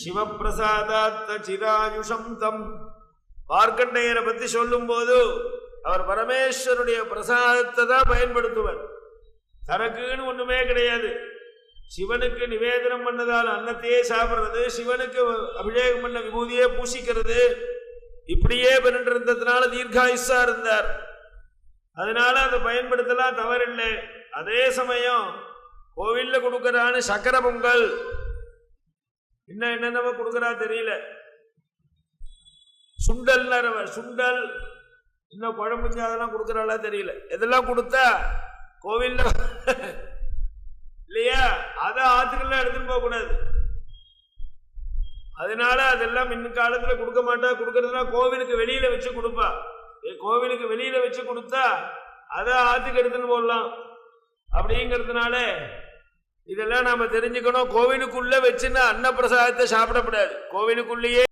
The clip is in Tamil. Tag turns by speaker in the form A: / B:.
A: சிவப்பிரசாதாத்த சிராயுஷம் தம் மார்க்கண்டேயரை பத்தி சொல்லும் போது அவர் பரமேஸ்வருடைய பிரசாதத்தை தான் பயன்படுத்துவார். தனக்குன்னு ஒண்ணுமே கிடையாது. சிவனுக்கு நிவேதனம் பண்ணதால் அன்னத்தையே சாப்பிடுறது, சிவனுக்கு அபிஷேகம் பண்ண விபூதியே பூசிக்கிறது, இப்படியே பண்ணிருந்ததுனால தீர்காயுஷா இருந்தார். அதனால அதை பயன்படுத்தலாம், தவறில்லை. அதே சமயம் கோவில்ல கொடுக்கறான்னு சக்கர பொங்கல் இன்னும் என்னென்ன கொடுக்கறா தெரியல, சுண்டல் சுண்டல் இன்னும் குழம்புஞ்சு அதெல்லாம் கொடுக்கறாளா தெரியல. இதெல்லாம் கொடுத்தா கோவில்ல இல்லையா, அதை ஆத்துக்கெல்லாம் எடுத்துட்டு போக கூடாது. அதனால அதெல்லாம் இன்னும் காலத்துல கொடுக்க மாட்டா. கொடுக்கறதுனா கோவிலுக்கு வெளியில வச்சு கொடுப்பா. கோவிலுக்கு வெளியில வச்சு கொடுத்தா அதை ஆத்துக்கு எடுத்துன்னு போடலாம். அப்படிங்கிறதுனால இதெல்லாம் நாம தெரிஞ்சுக்கணும். கோவிலுக்குள்ள வச்சுன்னா அன்னப்பிரசாதத்தை சாப்பிடக்கூடாது. கோவிலுக்குள்ளேயே